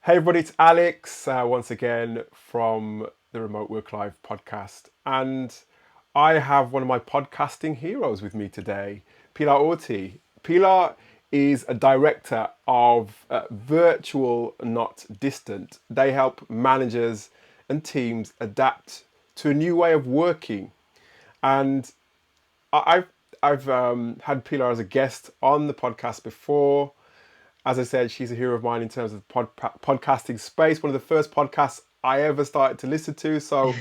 Hey everybody, it's Alex once again from the Remote Work Live podcast. And I have one of my podcasting heroes with me today, Pilar Orti. Pilar is a director of Virtual Not Distant. They help managers and teams adapt to a new way of working. And I've had Pilar as a guest on the podcast before. As I said, she's a hero of mine in terms of podcasting space. One of the first podcasts I ever started to listen to. So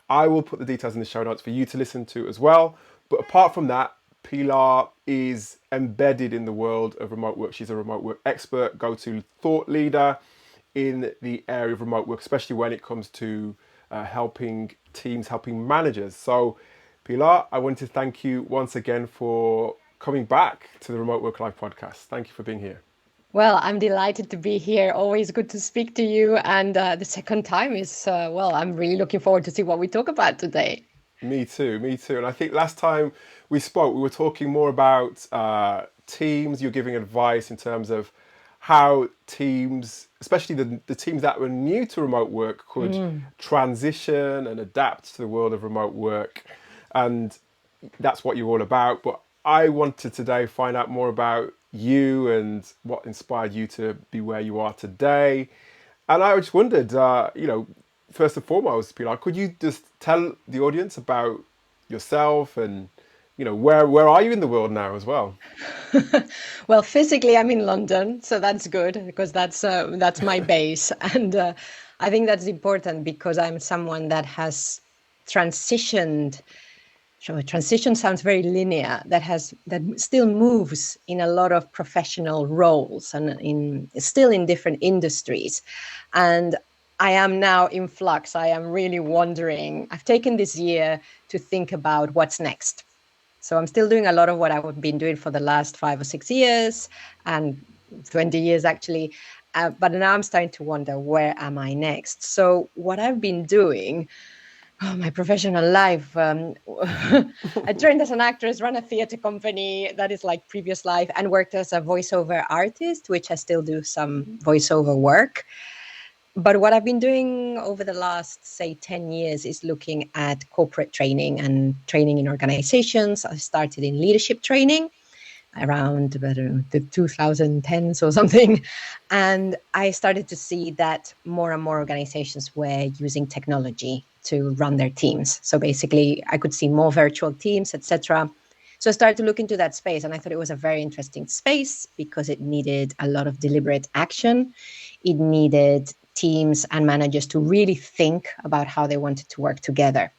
I will put the details in the show notes for you to listen to as well. But apart from that, Pilar is embedded in the world of remote work. She's a remote work expert, go-to thought leader in the area of remote work, especially when it comes to helping teams, helping managers. So Pilar, I want to thank you once again for coming back to the Remote Work Live podcast. Thank you for being here. Well, I'm delighted to be here. Always good to speak to you. And the second time is, I'm really looking forward to see what we talk about today. Me too, me too. And I think last time we spoke, we were talking more about teams. You're giving advice in terms of how teams, especially the teams that were new to remote work, could transition and adapt to the world of remote work. And that's what you're all about. But I wanted today find out more about you and what inspired you to be where you are today. And I just wondered, first and foremost, Pilar, could you just tell the audience about yourself and, where are you in the world now as well? Well, physically, I'm in London, so that's good because that's my base, and I think that's important because I'm someone that has transitioned. So transition sounds very linear. That still moves in a lot of professional roles and still in different industries, and I am now in flux. I am really wondering. I've taken this year to think about what's next. So I'm still doing a lot of what I've been doing for the last 5 or 6 years and 20 years actually. But now I'm starting to wonder, where am I next? So what I've been doing, my professional life, I trained as an actress, ran a theater company that is like previous life, and worked as a voiceover artist, which I still do some voiceover work. But what I've been doing over the last, say, 10 years is looking at corporate training and training in organizations. I started in leadership training around the 2010s or something. And I started to see that more and more organizations were using technology to run their teams. So basically, I could see more virtual teams, etc. So I started to look into that space, and I thought it was a very interesting space because it needed a lot of deliberate action. It needed teams and managers to really think about how they wanted to work together.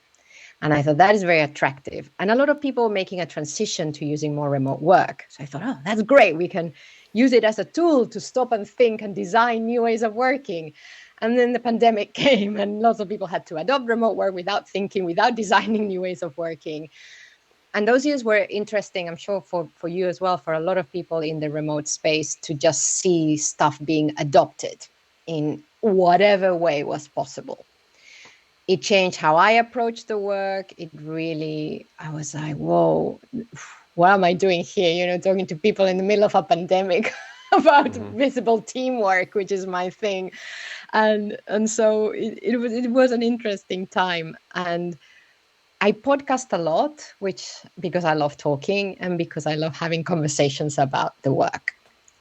And I thought that is very attractive. And a lot of people were making a transition to using more remote work. So I thought, oh, that's great. We can use it as a tool to stop and think and design new ways of working. And then the pandemic came and lots of people had to adopt remote work without thinking, without designing new ways of working. And those years were interesting, I'm sure, for you as well, for a lot of people in the remote space to just see stuff being adopted in whatever way was possible. It changed how I approached the work. I was like, whoa, what am I doing here? Talking to people in the middle of a pandemic about visible teamwork, which is my thing. And so it was an interesting time. And I podcast a lot, because I love talking and because I love having conversations about the work.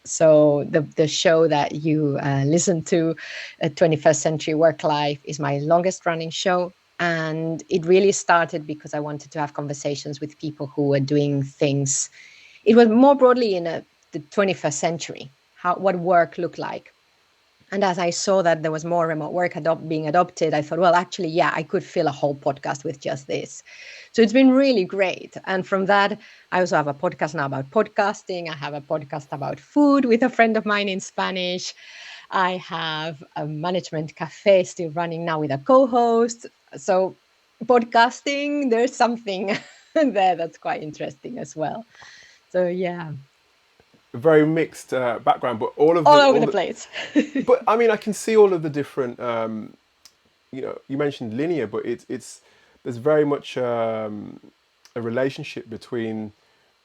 So the show that you listen to, 21st Century Work Life, is my longest running show. And it really started because I wanted to have conversations with people who were doing things. It was more broadly in the 21st century, what work looked like. And as I saw that there was more remote work being adopted, I thought, well, actually, yeah, I could fill a whole podcast with just this. So it's been really great. And from that, I also have a podcast now about podcasting. I have a podcast about food with a friend of mine in Spanish. I have a management cafe still running now with a co-host. So podcasting, there's something there that's quite interesting as well. So yeah, Very mixed background, but all over the place. but I mean, I can see all of the different. You mentioned linear, but it's there's very much a relationship between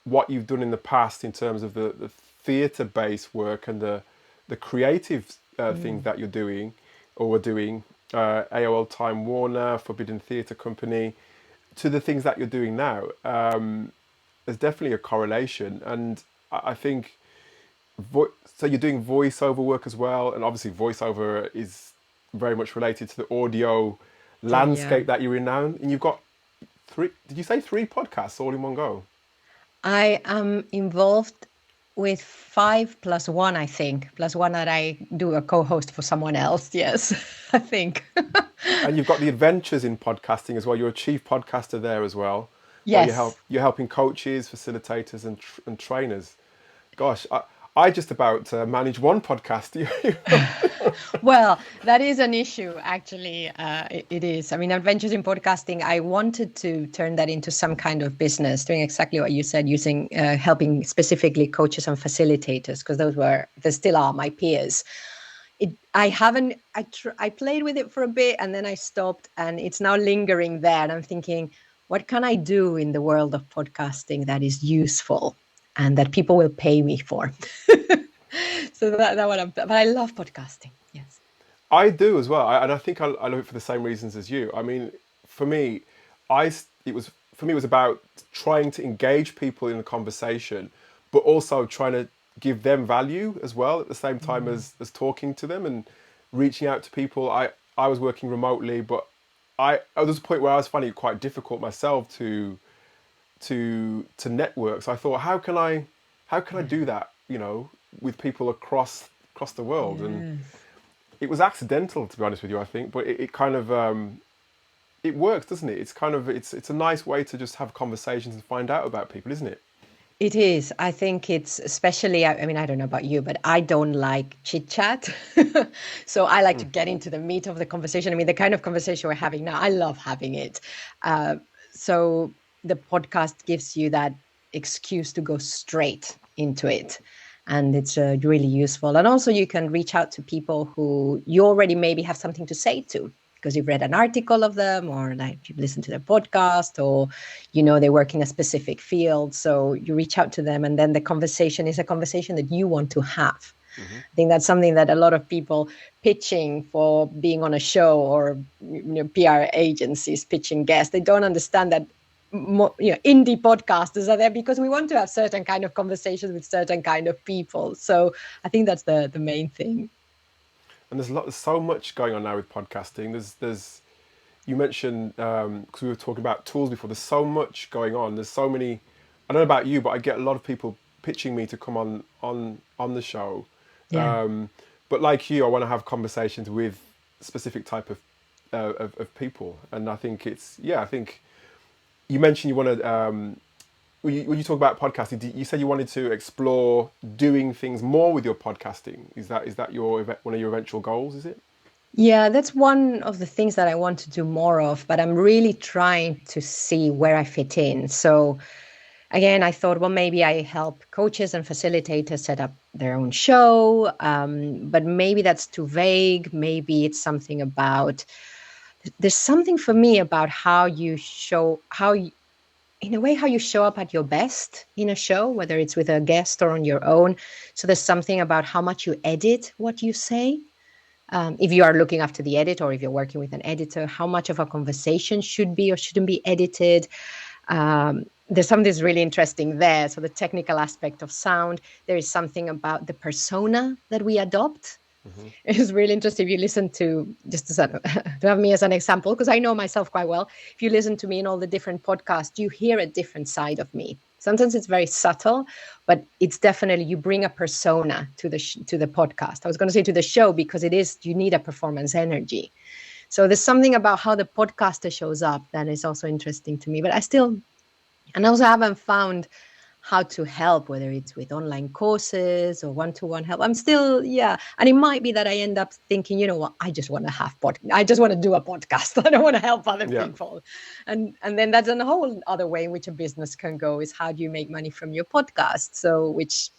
what you've done in the past in terms of the theatre-based work and the creative things that you're doing or were doing, AOL Time Warner, Forbidden Theatre Company, to the things that you're doing now. There's definitely a correlation, and I think so. You're doing voiceover work as well, and obviously voiceover is very much related to the audio Yeah. landscape that you're in now. And you've got three. Did you say three podcasts all in one go? I am involved with five plus one, I think, plus one that I do a co-host for someone else. Yes, I think. And you've got the adventures in podcasting as well. You're a chief podcaster there as well, where Yes. you're helping coaches, facilitators, and trainers. Gosh, I just about manage one podcast. Well, that is an issue, actually. It is. I mean, Adventures in Podcasting, I wanted to turn that into some kind of business, doing exactly what you said, using helping specifically coaches and facilitators, because they still are my peers. I haven't, I played with it for a bit and then I stopped, and it's now lingering there. And I'm thinking, what can I do in the world of podcasting that is useful and that people will pay me for? So that what but I love podcasting. Yes. I do as well, and I think I love it for the same reasons as you. I mean, for me, it was about trying to engage people in a conversation, but also trying to give them value as well at the same time as talking to them and reaching out to people. I was working remotely, but there was a point where I was finding it quite difficult myself to network. So I thought, how can I do that? With people across the world, and Yes. it was accidental, to be honest with you. I think, but it kind of it works, doesn't it? It's kind of it's a nice way to just have conversations and find out about people, isn't it? It is. I think it's especially, I mean, I don't know about you, but I don't like chit chat. So I like to get into the meat of the conversation. I mean, the kind of conversation we're having now, I love having it. Uh, so the podcast gives you that excuse to go straight into it. And it's really useful. And also, you can reach out to people who you already maybe have something to say to, because you've read an article of them, or like you've listened to their podcast, or they work in a specific field. So you reach out to them, and then the conversation is a conversation that you want to have. Hmm. I think that's something that a lot of people pitching for being on a show, or PR agencies pitching guests, they don't understand that indie podcasters are there because we want to have certain kind of conversations with certain kind of people. So I think that's the main thing. And there's so much going on now with podcasting. There's you mentioned because we were talking about tools before. There's so much going on. There's so many. I don't know about you, but I get a lot of people pitching me to come on the show. Yeah. But like you, I want to have conversations with specific type of people, and I think I think you mentioned you want to. When you talk about podcasting, you said you wanted to explore doing things more with your podcasting. Is that one of your eventual goals? Is it? Yeah, that's one of the things that I want to do more of, but I'm really trying to see where I fit in. So again, I thought, well, maybe I help coaches and facilitators set up their own show, but maybe that's too vague. Maybe it's something about, there's something for me about how you show, in a way, how you show up at your best in a show, whether it's with a guest or on your own. So there's something about how much you edit what you say. If you are looking after the edit, or if you're working with an editor, how much of a conversation should be or shouldn't be edited. There's something that's really interesting there. So the technical aspect of sound, there is something about the persona that we adopt. Hmm. It's really interesting. If you listen to, just to have me as an example, because I know myself quite well, if you listen to me in all the different podcasts, you hear a different side of me. Sometimes it's very subtle, but it's definitely, you bring a persona to the podcast. I was going to say to the show, because you need a performance energy. So there's something about how the podcaster shows up that is also interesting to me. But I also haven't found how to help, whether it's with online courses or one-to-one help. I'm still, and it might be that I end up thinking, you know what, I just want to do a podcast. I don't want to help other Yeah. people. And then that's a whole other way in which a business can go, is how do you make money from your podcast? So, which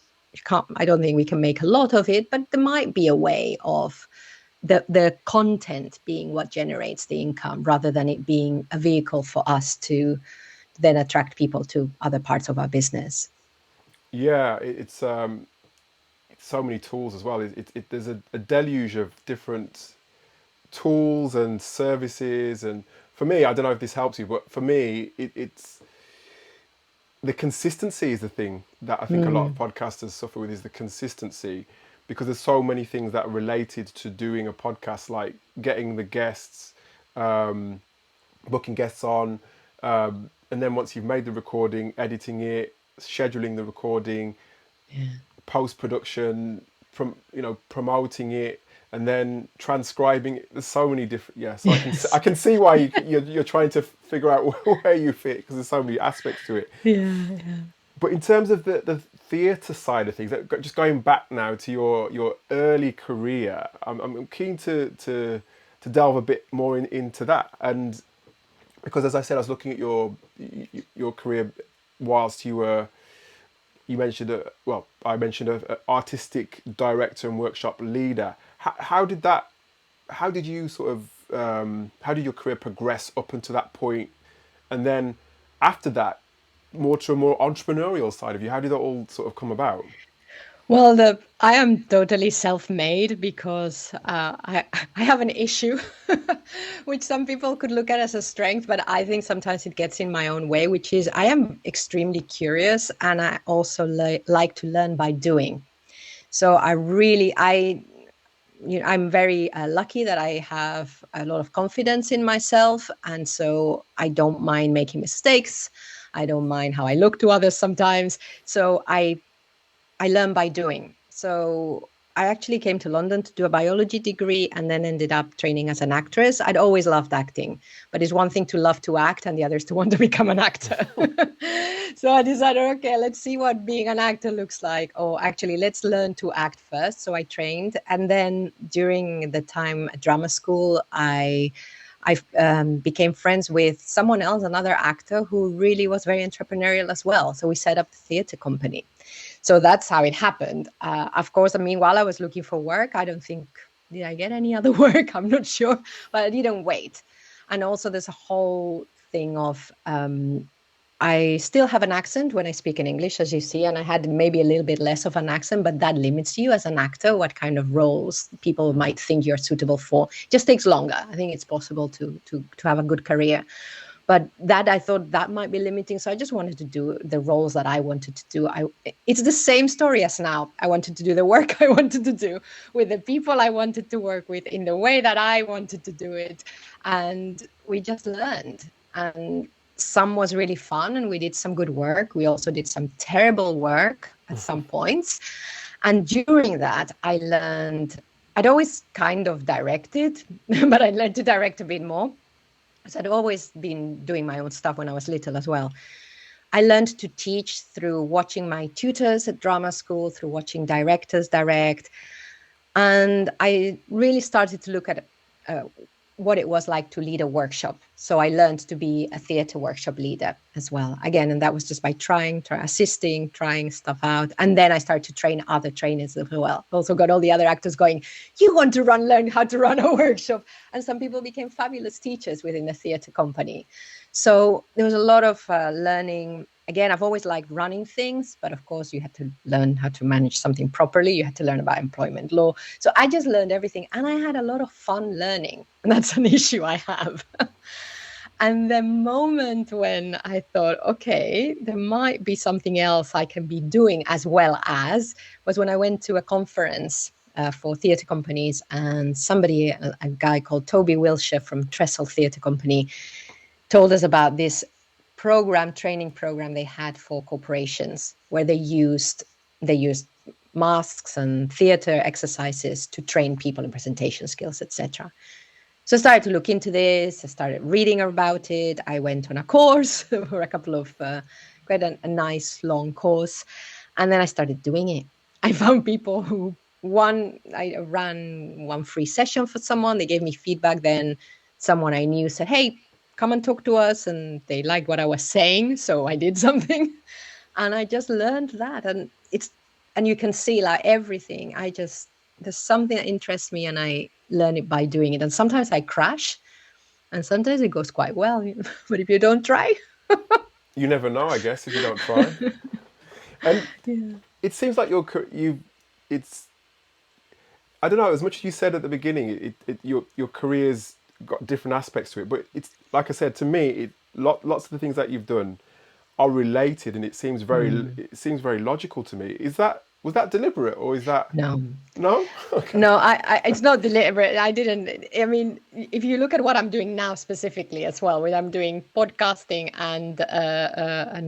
I don't think we can make a lot of it, but there might be a way of the content being what generates the income, rather than it being a vehicle for us to then attract people to other parts of our business. Yeah, so many tools as well. There's a deluge of different tools and services, and for me, I don't know if this helps you, but for me, it's the consistency is the thing that I think a lot of podcasters suffer with, is the consistency, because there's so many things that are related to doing a podcast, like getting the guests, booking guests on, and then once you've made the recording, editing it, scheduling the recording, post production, promoting it, and then transcribing it. There's so many different. Yeah, so Yes. I can see why you're trying to figure out where you fit, because there's so many aspects to it. Yeah. But in terms of the theatre side of things, just going back now to your early career, I'm keen to delve a bit more into that. And because, as I said, I was looking at your career whilst you mentioned I mentioned a artistic director and workshop leader. How did that? How did you sort of? How did your career progress up until that point, and then after that, more to a more entrepreneurial side of you? How did that all sort of come about? Well, I am totally self-made because I have an issue, which some people could look at as a strength, but I think sometimes it gets in my own way, which is I am extremely curious, and I also like to learn by doing. So I'm very lucky that I have a lot of confidence in myself, and so I don't mind making mistakes. I don't mind how I look to others sometimes. So I learn by doing. So I actually came to London to do a biology degree and then ended up training as an actress. I'd always loved acting, but it's one thing to love to act and the other is to want to become an actor. So I decided, okay, let's see what being an actor looks like. Or actually, let's learn to act first. So I trained. And then during the time at drama school, I became friends with someone else, another actor who really was very entrepreneurial as well. So we set up the theatre company. So that's how it happened. Of course, I mean, while I was looking for work, I don't think, did I get any other work? I'm not sure, but I didn't wait. And also there's a whole thing of, I still have an accent when I speak in English, as you see, and I had maybe a little bit less of an accent, but that limits you as an actor, what kind of roles people might think you're suitable for. It just takes longer. I think it's possible to have a good career. But that I thought that might be limiting. So I just wanted to do the roles that I wanted to do. It's the same story as now. I wanted to do the work I wanted to do with the people I wanted to work with in the way that I wanted to do it. And we just learned. And some was really fun and we did some good work. We also did some terrible work at some points. And during that, I learned, I'd always kind of directed, but I learned to direct a bit more. So I'd always been doing my own stuff when I was little as well. I learned to teach through watching my tutors at drama school, through watching directors direct. And I really started to look at what it was like to lead a workshop. So I learned to be a theatre workshop leader as well. Again, and that was just by assisting, trying stuff out. And then I started to train other trainers as well. Also got all the other actors going, you want to learn how to run a workshop. And some people became fabulous teachers within the theatre company. So there was a lot of learning. Again, I've always liked running things, but of course you had to learn how to manage something properly. You had to learn about employment law. So I just learned everything and I had a lot of fun learning. And that's an issue I have. And the moment when I thought, okay, there might be something else I can be doing as well as, was when I went to a conference for theatre companies, and somebody, a guy called Toby Wilshire from Trestle Theatre Company, told us about this training program they had for corporations, where they used masks and theatre exercises to train people in presentation skills, etc. So I started to look into this. I started reading about it. I went on a course for a couple of, quite a nice long course. And then I started doing it. I found people who, I ran one free session for someone. They gave me feedback. Then someone I knew said, hey, come and talk to us. And they liked what I was saying. So I did something. And I just learned that. And you can see like everything. There's something that interests me and I learn it by doing it. And sometimes I crash and sometimes it goes quite well. But if you don't try. You never know, I guess, if you don't try. And Yeah. it seems like it's I don't know. As much as you said at the beginning, your career's got different aspects to it. But it's like I said to me, lots of the things that you've done are related, and Mm. it seems very logical to me. Is that was that deliberate, or is that No. no? Okay. No, it's not deliberate. I didn't. I mean, if you look at what I'm doing now specifically as well, where I'm doing podcasting and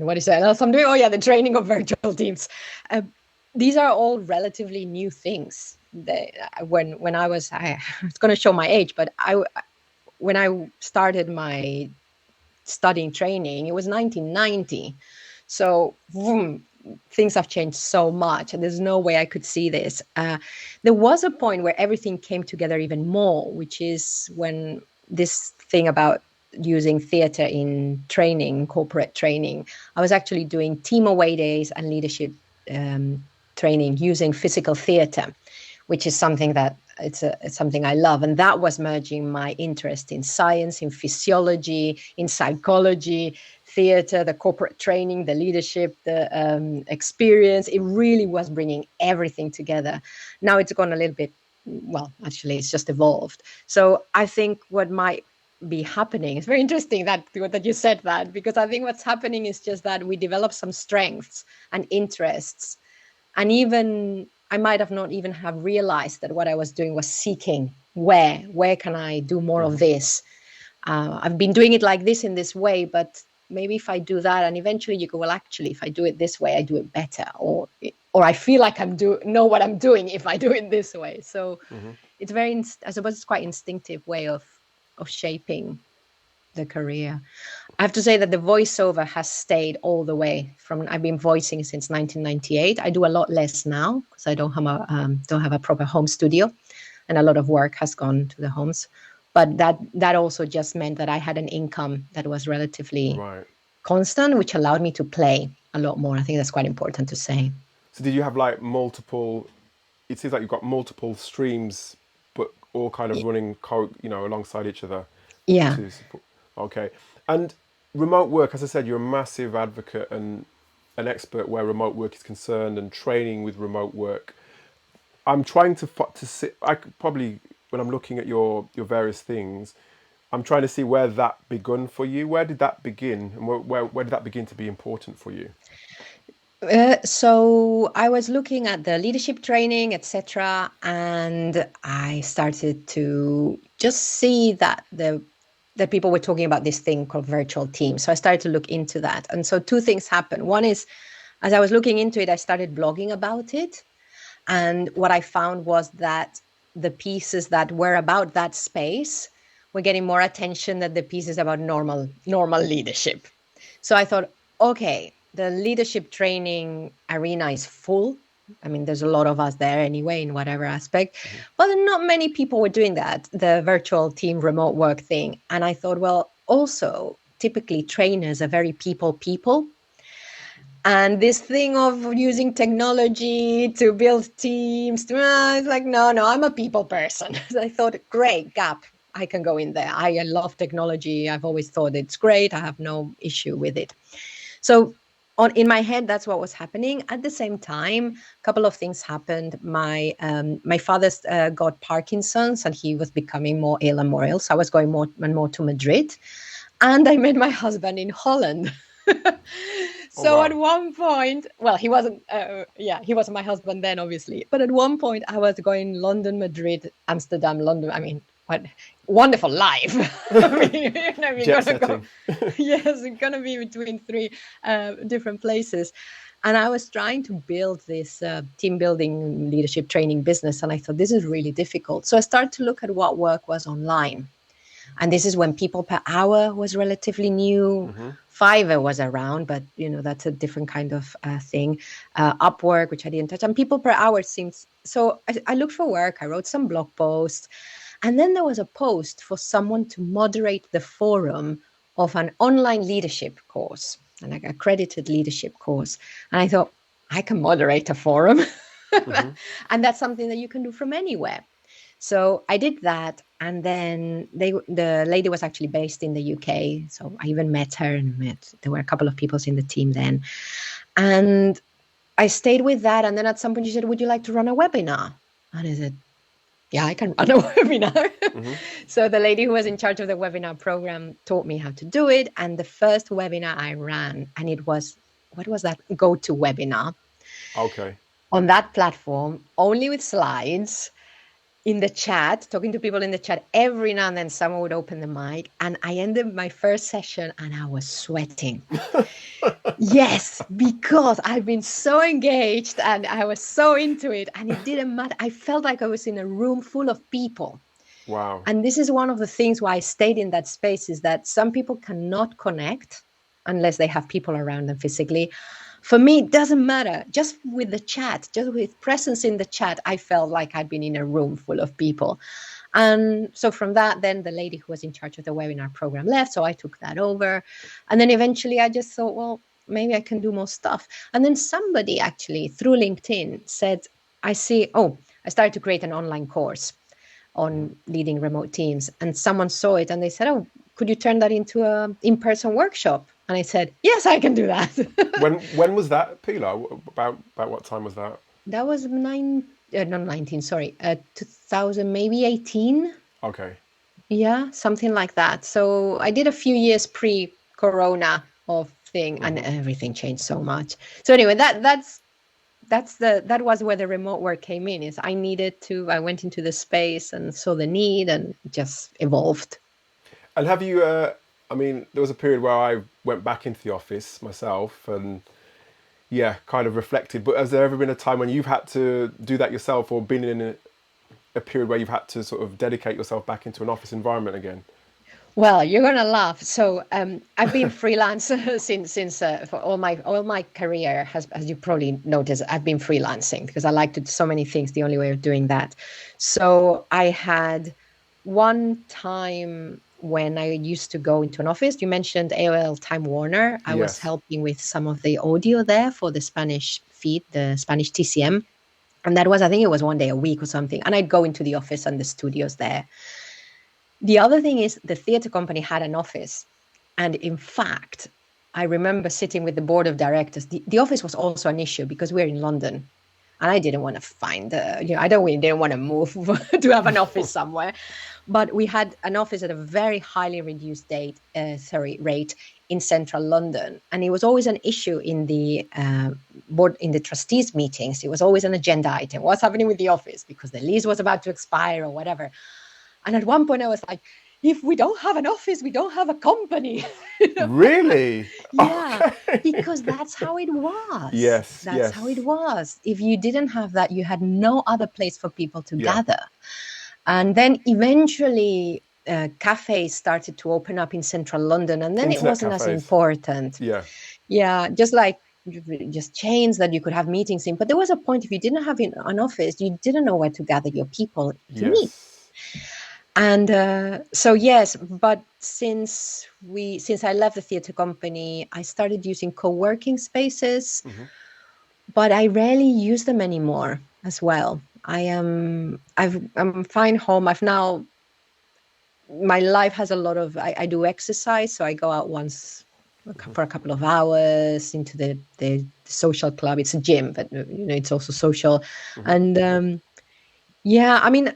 what is that else I'm doing? Oh yeah, the training of virtual teams. Uh, these are all relatively new things. When I was going to show my age, but when I started my studying training, it was 1990. So vroom, things have changed so much, and there's no way I could see this. There was a point where everything came together even more, which is when this thing about using theatre in training, corporate training, I was actually doing team away days and leadership training using physical theatre, which is something that it's something I love. And that was merging my interest in science, in physiology, in psychology, theater, the corporate training, the leadership, the experience. It really was bringing everything together. Now it's gone a little bit, well, actually, it's just evolved. So I think what might be happening, it's very interesting that you said that, because I think what's happening is just that we develop some strengths and interests, and even I might have not even have realized that what I was doing was seeking where can I do more of this. I've been doing it like this in this way, but maybe if I do that, and eventually you go, well, actually, if I do it this way, I do it better, or I feel like know what I'm doing if I do it this way. So it's very, I suppose, it's quite instinctive way of shaping the career. I have to say that the voiceover has stayed all the way from. I've been voicing since 1998. I do a lot less now because I don't have a proper home studio, and a lot of work has gone to the homes. But that also just meant that I had an income that was relatively Right. constant, which allowed me to play a lot more. I think that's quite important to say. So did you have like multiple? It seems like you've got multiple streams, but all kind of running, alongside each other Yeah. to support. Okay. And remote work, as I said, you're a massive advocate and an expert where remote work is concerned, and training with remote work. I'm trying to see. I could probably, when I'm looking at your various things, I'm trying to see where that begun for you. Where did that begin, and where did that begin to be important for you? So I was looking at the leadership training, etc., and I started to just see that that people were talking about this thing called virtual teams. So I started to look into that, and so two things happened. One is, as I was looking into it, I started blogging about it, and what I found was that the pieces that were about that space were getting more attention than the pieces about normal leadership. So I thought, okay, the leadership training arena is full. I mean, there's a lot of us there anyway, in whatever aspect, but not many people were doing that, the virtual team remote work thing. And I thought, well, also, typically trainers are very people. And this thing of using technology to build teams, it's like, no, I'm a people person. So I thought, great gap. I can go in there. I love technology. I've always thought it's great. I have no issue with it. So in my head, that's what was happening. At the same time, a couple of things happened. My father got Parkinson's, and he was becoming more ill and more ill. So I was going more and more to Madrid, and I met my husband in Holland. Oh So wow. at one point, well, he wasn't. He wasn't my husband then, obviously. But at one point, I was going London, Madrid, Amsterdam, London. I mean, what wonderful life! I mean, you're Jet gonna go. setting. Yes, it's gonna be between three different places. And I was trying to build this team building leadership training business. And I thought, this is really difficult. So I started to look at what work was online. And this is when people per hour was relatively new. Fiverr was around, but that's a different kind of thing. Upwork, which I didn't touch, and people per hour seems. So I looked for work. I wrote some blog posts, and then there was a post for someone to moderate the forum of an online leadership course, an accredited leadership course. And I thought, I can moderate a forum, and that's something that you can do from anywhere. So I did that, and then the lady was actually based in the UK. So I even met her, and there were a couple of people in the team then. And I stayed with that. And then at some point she said, would you like to run a webinar? And I said, yeah, I can run a webinar. Mm-hmm. So the lady who was in charge of the webinar program taught me how to do it. And the first webinar I ran, and it was, what was that? Go-to webinar Okay. on that platform, only with slides, in the chat, talking to people in the chat. Every now and then someone would open the mic, and I ended my first session and I was sweating. Yes, because I've been so engaged and I was so into it, and it didn't matter. I felt like I was in a room full of people. Wow. And this is one of the things why I stayed in that space, is that some people cannot connect unless they have people around them physically. For me, it doesn't matter. Just with the chat, just with presence in the chat, I felt like I'd been in a room full of people. And so from that, then the lady who was in charge of the webinar program left. So I took that over. And then eventually I just thought, well, maybe I can do more stuff. And then somebody actually through LinkedIn said, I started to create an online course on leading remote teams. And someone saw it and they said, oh, could you turn that into a in-person workshop? And I said, yes, I can do that. When was that, Pilar? About what time was that? That was not 19, sorry, 2000, maybe 18. Okay. Yeah, something like that. So I did a few years pre-corona of thing, and everything changed so much. So anyway, that was where the remote work came in. Is I went into the space and saw the need and just evolved. And have you? I mean, there was a period where I went back into the office myself, and yeah, kind of reflected. But has there ever been a time when you've had to do that yourself, or been in a period where you've had to sort of dedicate yourself back into an office environment again? Well, you're gonna laugh. So I've been freelance since for all my career has, as you probably noticed, I've been freelancing because I like to do so many things. The only way of doing that. So I had one time when I used to go into an office. You mentioned AOL Time Warner. I was Yes. helping with some of the audio there for the Spanish feed, the Spanish TCM. And that was, I think it was one day a week or something. And I'd go into the office and the studios there. The other thing is the theatre company had an office. And in fact, I remember sitting with the board of directors. The office was also an issue because we're in London. And I didn't want to didn't want to move to have an office somewhere. But we had an office at a very highly reduced rate in central London. And it was always an issue in the board, in the trustees meetings. It was always an agenda item. What's happening with the office? Because the lease was about to expire or whatever. And at one point I was like, if we don't have an office, we don't have a company. Really? Yeah, Okay. because that's how it was. Yes. That's how it Yes. was. If you didn't have that, you had no other place for people to Yeah. gather. And then eventually cafes started to open up in central London, and then it Internet wasn't as cafes. important. Yeah. Yeah, just chains that you could have meetings in. But there was a point, if you didn't have an office, you didn't know where to gather your people to meet. Yes. And so yes, but since I left the theatre company, I started using co-working spaces, but I rarely use them anymore as well. I'm fine home. My life has a lot of, I do exercise, so I go out once for a couple of hours into the social club. It's a gym, but it's also social. And yeah, I mean,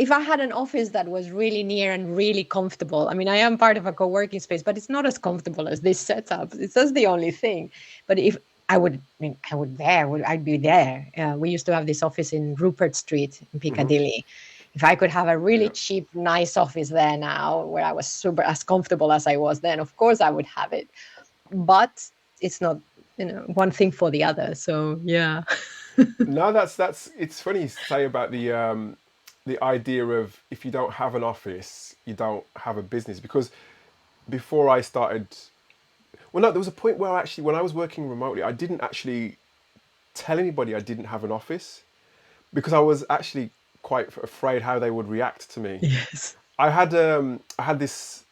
if I had an office that was really near and really comfortable, I mean, I am part of a co-working space, but it's not as comfortable as this setup. That's the only thing. But if I'd be there. We used to have this office in Rupert Street in Piccadilly. If I could have a really Yeah. cheap, nice office there now, where I was super as comfortable as I was then, of course I would have it. But it's not, one thing for the other. So yeah. No, that's. It's funny you say about the idea of if you don't have an office, you don't have a business. Because before I started, well, no, there was a point where actually, when I was working remotely, I didn't actually tell anybody I didn't have an office because I was actually quite afraid how they would react to me. Yes. I had this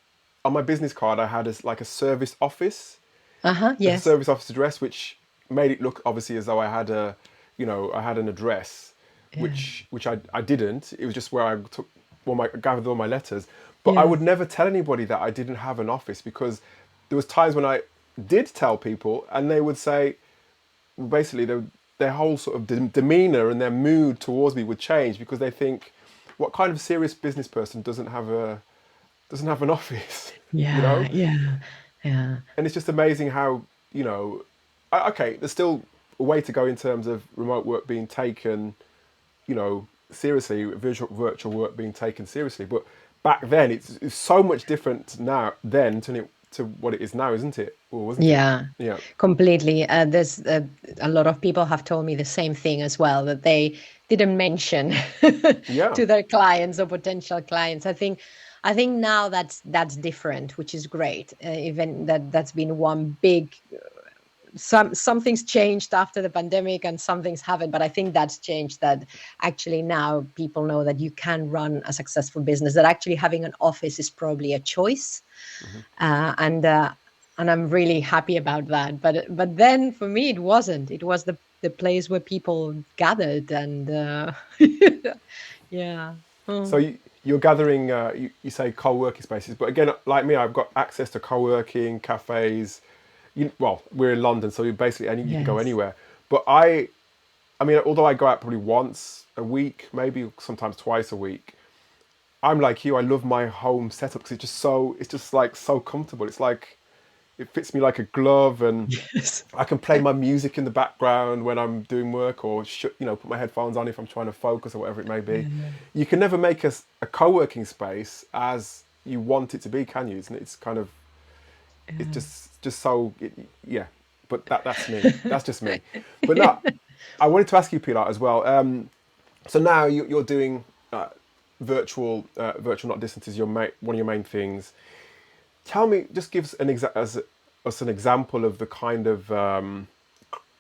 on my business card. I had like a service office, like a Yes. service office address, which made it look obviously as though I had an address, Yeah. which I didn't. It was just where I took gathered all my letters. But I Yes. would never tell anybody that I didn't have an office because there was times when I did tell people and they would say, basically their whole sort of demeanor and their mood towards me would change because they think, what kind of serious business person doesn't have an office, you Yeah, know? yeah, yeah. And it's just amazing how, you know, okay, there's still a way to go in terms of remote work being taken, you know, seriously, virtual work being taken seriously. But back then, it's so much different now then to what it is now, isn't it? Or wasn't it? Yeah, Yeah. completely. There's a lot of people have told me the same thing as well, that they didn't mention Yeah. to their clients or potential clients. I think now that's different, which is great. Even that's been one big something's changed after the pandemic and some things haven't, but I think that's changed, that actually now people know that you can run a successful business, that actually having an office is probably a choice. Hmm. uh, and uh, and I'm really happy about that. But then for me it wasn't. It was the place where people gathered, and yeah. So Mm. you're gathering, you say co-working spaces, but again, like me, I've got access to co-working cafes. Well, we're in London, so you can go Yes. anywhere. But I mean, although I go out probably once a week, maybe sometimes twice a week, I'm like you. I love my home setup because it's just like so comfortable. It's like it fits me like a glove, and Yes. I can play my music in the background when I'm doing work, or put my headphones on if I'm trying to focus or whatever it may be. Yeah. You can never make a co-working space as you want it to be, can you? It's kind of it's Yeah. just so yeah. But that's me. That's just me. But no, I wanted to ask you, Pilar, as well. So now you're doing virtual not distance is one of your main things. Tell me, just give us an example of the kind of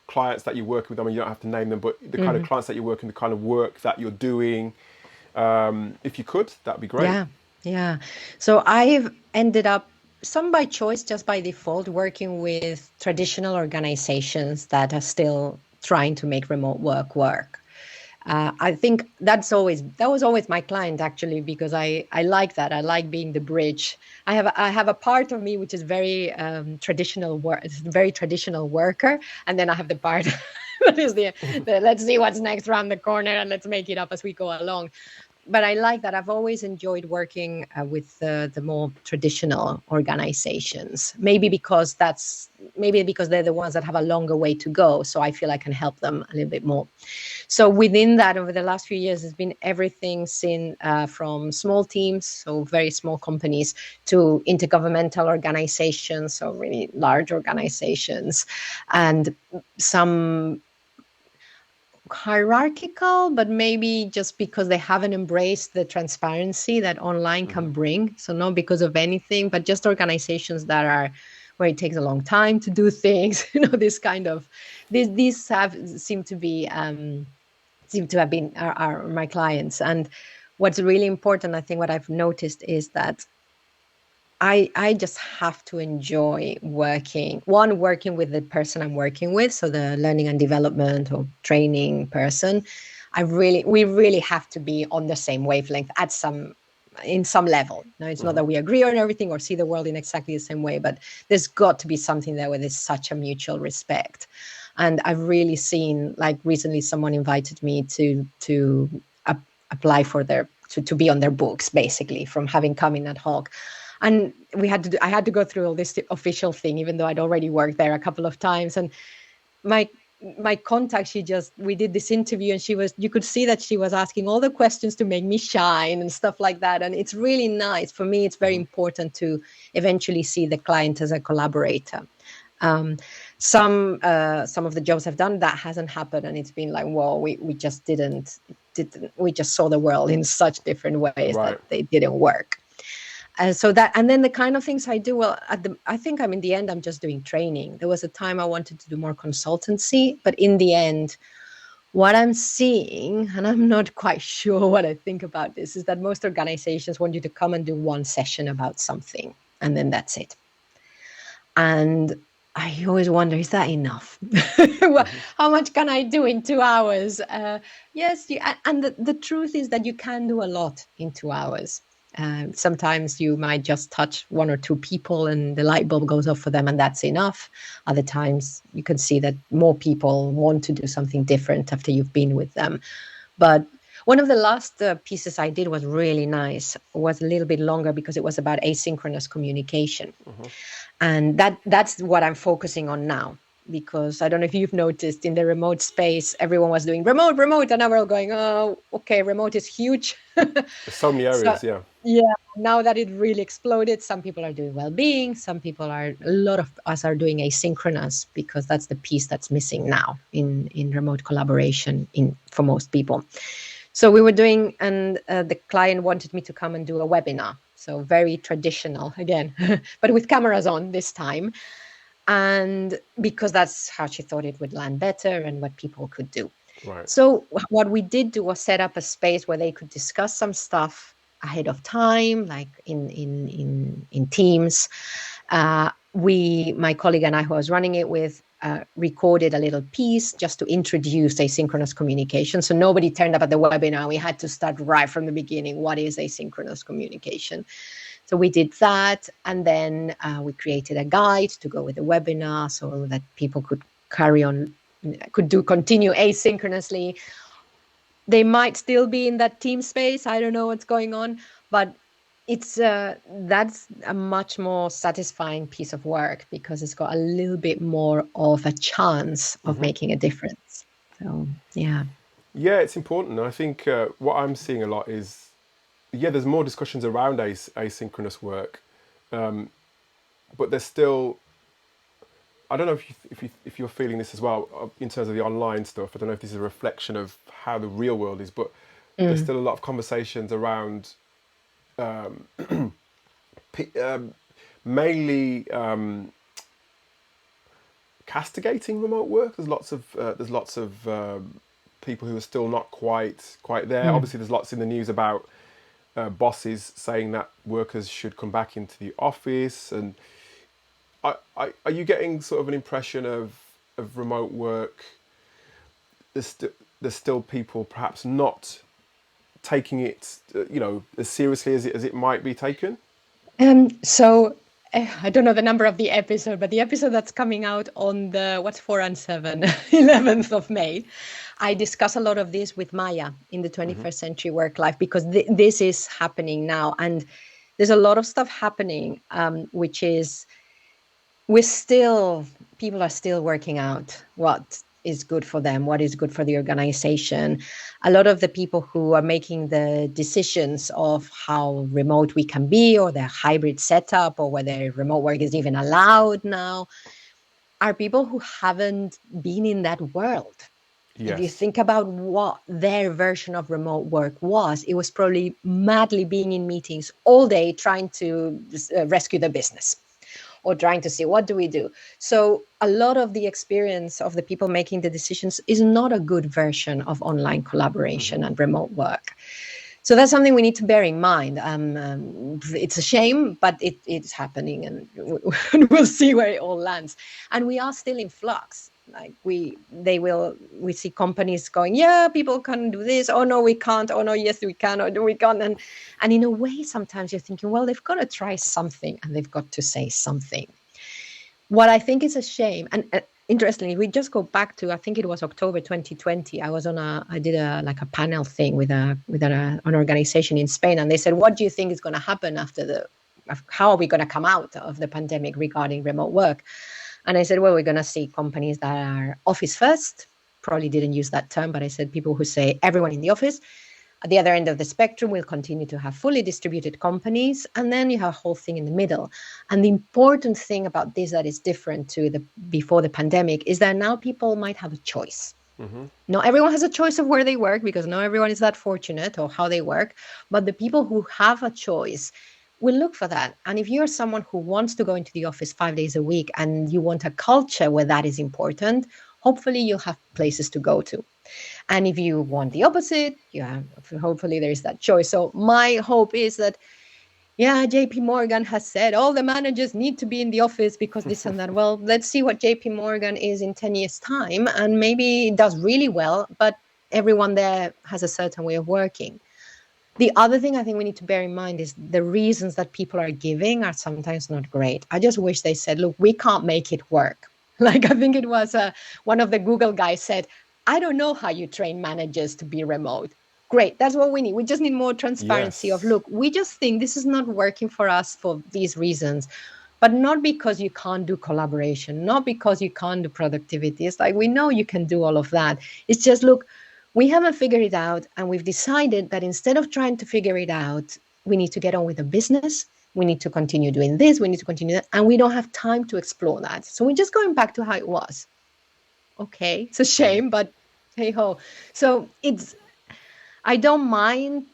clients that you're working with. I mean, you don't have to name them, but the kind of Mhm. clients that you're working, the kind of work that you're doing. If you could, that'd be great. Yeah, yeah. So I've ended up, some by choice, just by default, working with traditional organizations that are still trying to make remote work work. I think that was always my client, actually, because I like that. I like being the bridge. I have a part of me which is very traditional work, very traditional worker, and then I have the part that is the let's see what's next around the corner and let's make it up as we go along. But I like that. I've always enjoyed working with the more traditional organizations. Maybe because they're the ones that have a longer way to go. So I feel I can help them a little bit more. So within that, over the last few years, it's been everything from small teams, so very small companies, to intergovernmental organizations, so really large organizations, and some hierarchical, but maybe just because they haven't embraced the transparency that online Hmm. can bring. So not because of anything, but just organizations that are where it takes a long time to do things. This kind of these have seem to have been are my clients. And what's really important, I think, what I've noticed is that I just have to enjoy working with the person I'm working with, so the learning and development or training person. We really have to be on the same wavelength in some level. No, it's not Hmm. that we agree on everything or see the world in exactly the same way, but there's got to be something there where there's such a mutual respect. And I've really seen, like recently, someone invited me to apply for to be on their books, basically, from having come in ad hoc. And I had to go through all this official thing, even though I'd already worked there a couple of times. And my my contact, we did this interview, and you could see that she was asking all the questions to make me shine and stuff like that. And it's really nice. For me, it's very Hmm. important to eventually see the client as a collaborator. um, some of the jobs I've done, that hasn't happened, and it's been like, well, we just didn't we just saw the world in such different ways that Right. they didn't work. And then the kind of things I do, well, I think I'm in the end, I'm just doing training. There was a time I wanted to do more consultancy, but in the end, what I'm seeing, and I'm not quite sure what I think about this, is that most organizations want you to come and do one session about something, and then that's it. And I always wonder, is that enough? Hmm. How much can I do in 2 hours? Yes, and the truth is that you can do a lot in 2 hours. Sometimes you might just touch one or two people and the light bulb goes off for them and that's enough. Other times you can see that more people want to do something different after you've been with them. But one of the last pieces I did was really nice, was a little bit longer because it was about asynchronous communication. And that's what I'm focusing on now. Because I don't know if you've noticed in the remote space, everyone was doing remote, and now we're all going, oh, okay, remote is huge. There's so many So, areas, yeah. yeah, now that it really exploded, some people are doing well-being, a lot of us are doing asynchronous because that's the piece that's missing now in remote collaboration for most people. So we were doing, and the client wanted me to come and do a webinar. So very traditional again, but with cameras on this time. And because that's how she thought it would land better and what people could do. Right. So what we did do was set up a space where they could discuss some stuff ahead of time, like in Teams. My colleague and I, who I was running it with, recorded a little piece just to introduce asynchronous communication. So nobody turned up at the webinar. We had to start right from the beginning. What is asynchronous communication? So we did that, and then we created a guide to go with the webinar so that people could continue asynchronously. They might still be in that team space. I don't know what's going on, but that's a much more satisfying piece of work because it's got a little bit more of a chance of making a difference. So, yeah. Yeah, it's important. And I think what I'm seeing a lot is, there's more discussions around asynchronous work, but there's still, I don't know if you're feeling this as well in terms of the online stuff. I don't know if this is a reflection of how the real world is, but there's still a lot of conversations around mainly castigating remote work. There's lots of people who are still not quite there. Obviously, there's lots in the news about bosses saying that workers should come back into the office. And are you getting sort of an impression of remote work? There's still people perhaps not taking it, as seriously as it might be taken. So I don't know the number of the episode, but the episode that's coming out on the 4 and 7, 11th of May, I discuss a lot of this with Maya in the 21st Century Work Life, because this is happening now. And there's a lot of stuff happening, which is people are still working out what is good for them, what is good for the organization. A lot of the people who are making the decisions of how remote we can be, or their hybrid setup, or whether remote work is even allowed now, are people who haven't been in that world. Yes. If you think about what their version of remote work was, it was probably madly being in meetings all day trying to rescue the business, or trying to see what do we do. So a lot of the experience of the people making the decisions is not a good version of online collaboration and remote work. So that's something we need to bear in mind. It's a shame, but it's happening, and we'll see where it all lands. And we are still in flux. Like we see companies going, yeah, people can do this. Oh no, we can't. Oh no, yes, we can. Or no, we can't. And in a way, sometimes you're thinking, well, they've got to try something and they've got to say something. What I think is a shame, and interestingly, we just go back to, I think it was October 2020. I did a panel thing with an organization in Spain, and they said, what do you think is going to happen how are we going to come out of the pandemic regarding remote work? And I said, well, we're going to see companies that are office first. Probably didn't use that term, but I said people who say everyone in the office. At the other end of the spectrum, we'll continue to have fully distributed companies. And then you have a whole thing in the middle. And the important thing about this that is different to before the pandemic is that now people might have a choice. Not everyone has a choice of where they work, because not everyone is that fortunate or how they work. But the people who have a choice will look for that. And if you're someone who wants to go into the office 5 days a week and you want a culture where that is important, hopefully you'll have places to go to. And if you want the opposite, hopefully there is that choice. So my hope is that, JP Morgan has said all the managers need to be in the office because this and that. Well, let's see what JP Morgan is in 10 years' time. And maybe it does really well, but everyone there has a certain way of working. The other thing I think we need to bear in mind is the reasons that people are giving are sometimes not great. I just wish they said, look, we can't make it work. Like I think it was one of the Google guys said, I don't know how you train managers to be remote. Great, that's what we need. We just need more transparency of, Yes. look, we just think this is not working for us for these reasons, but not because you can't do collaboration, not because you can't do productivity. It's like, we know you can do all of that. It's just, look, we haven't figured it out, and we've decided that instead of trying to figure it out, we need to get on with the business. We need to continue doing this. We need to continue that. And we don't have time to explore that. So we're just going back to how it was. Okay, it's a shame, but hey ho. So I don't mind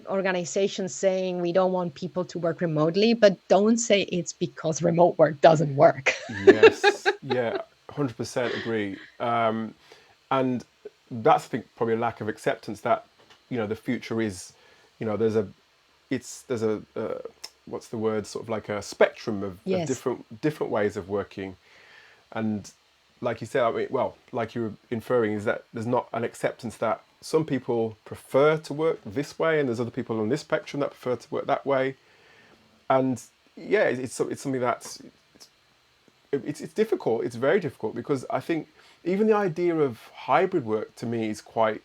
organizations saying we don't want people to work remotely, but don't say it's because remote work doesn't work. Yes, yeah, 100% agree. And that's, I think, probably a lack of acceptance that, the future is, there's a, there's a, what's the word, sort of like a spectrum of Yes. different ways of working. And like you said, I mean, well, like you were inferring, is that there's not an acceptance that some people prefer to work this way, and there's other people on this spectrum that prefer to work that way. And yeah, it's something that's it's difficult. It's very difficult because I think even the idea of hybrid work to me is quite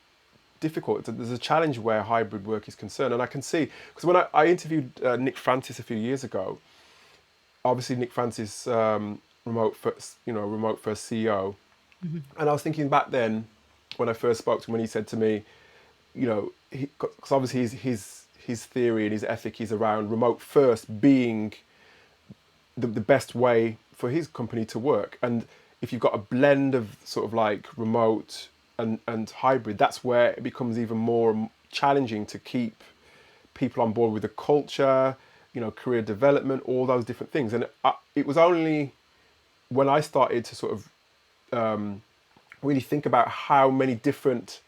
difficult. There's a challenge where hybrid work is concerned, and I can see because when I interviewed Nick Francis a few years ago, obviously Nick Francis, remote first CEO, and I was thinking back then when I first spoke to him when he said to me, because obviously his theory and his ethic is around remote first being the best way for his company to work. And if you've got a blend of sort of like remote and hybrid, that's where it becomes even more challenging to keep people on board with the culture, career development, all those different things. And it was only when I started to sort of really think about how many different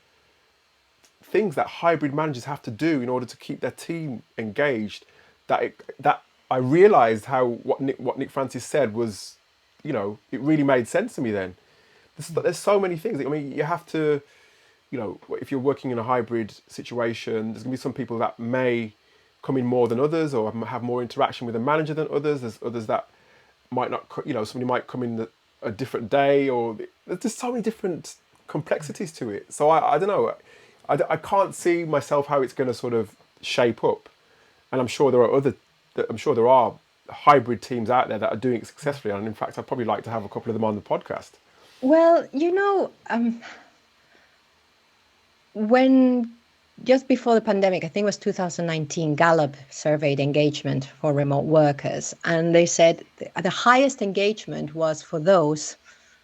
things that hybrid managers have to do in order to keep their team engaged that I realized how what Nick Francis said was, it really made sense to me then. There's so many things. I mean, you have to, if you're working in a hybrid situation, there's going to be some people that may come in more than others or have more interaction with a manager than others. There's others that might not, somebody might come in a different day, or there's just so many different complexities to it. So I don't know. I can't see myself how it's going to sort of shape up. And I'm sure there are hybrid teams out there that are doing it successfully. And in fact, I'd probably like to have a couple of them on the podcast. Well, when just before the pandemic, I think it was 2019, Gallup surveyed engagement for remote workers. And they said the highest engagement was for those,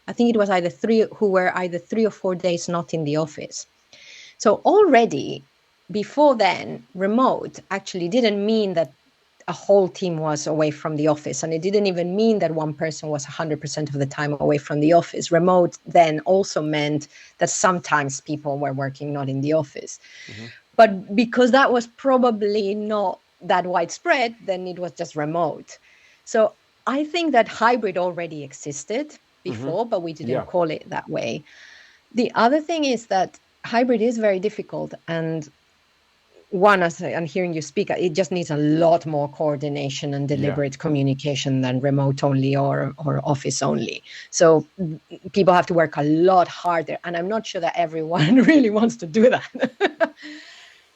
I think it was who were either 3 or 4 days not in the office. So already before then, remote actually didn't mean that a whole team was away from the office. And it didn't even mean that one person was 100% of the time away from the office. Remote then also meant that sometimes people were working not in the office. Mm-hmm. But because that was probably not that widespread, then it was just remote. So I think that hybrid already existed before, but we didn't call it that way. The other thing is that hybrid is very difficult. And one, as I'm hearing you speak, it just needs a lot more coordination and deliberate communication than remote only or office only. So people have to work a lot harder. And I'm not sure that everyone really wants to do that.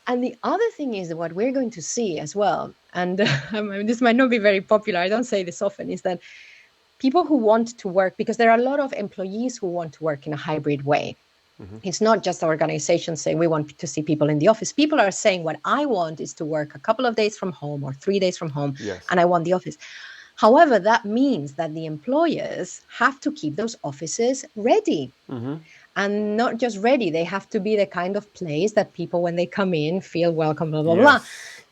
And the other thing is what we're going to see as well, and this might not be very popular, I don't say this often, is that people who want to work, because there are a lot of employees who want to work in a hybrid way. Mm-hmm. It's not just organizations saying we want to see people in the office. People are saying what I want is to work a couple of days from home or 3 days from home, and I want the office. However, that means that the employers have to keep those offices ready. Mm-hmm. And not just ready, they have to be the kind of place that people, when they come in, feel welcome, blah, blah, blah.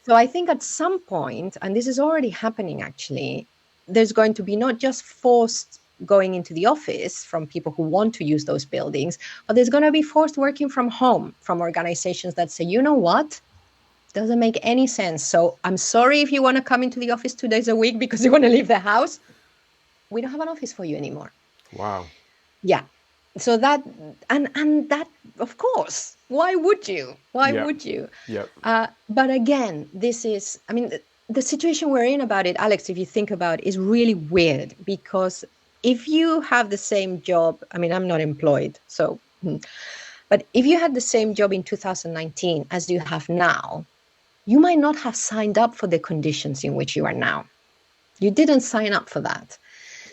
So I think at some point, and this is already happening actually, there's going to be not just forced going into the office from people who want to use those buildings, but there's going to be forced working from home from organizations that say, you know what, doesn't make any sense. So I'm sorry if you want to come into the office 2 days a week because you want to leave the house. We don't have an office for you anymore. Wow. Yeah. so that, and that, of course, why would you? Why Yeah. would you? Yeah. But again, this is, I mean, the situation we're in about it, Alex, if you think about it, is really weird, because if you have the same job, I mean, I'm not employed, so, but if you had the same job in 2019 as you have now, you might not have signed up for the conditions in which you are now. You didn't sign up for that.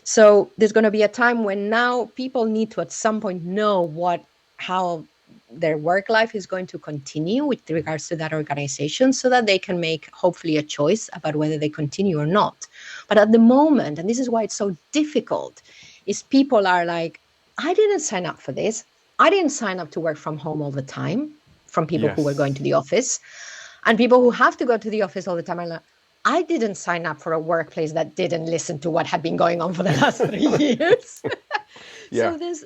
So there's going to be a time when now people need to at some point know how their work life is going to continue with regards to that organization, so that they can make hopefully a choice about whether they continue or not. But at the moment, and this is why it's so difficult, is people are like, I didn't sign up for this. I didn't sign up to work from home all the time, from people who were going Yes. to the office. And people who have to go to the office all the time are like, I didn't sign up for a workplace that didn't listen to what had been going on for the last 3 years. Yeah. So there's,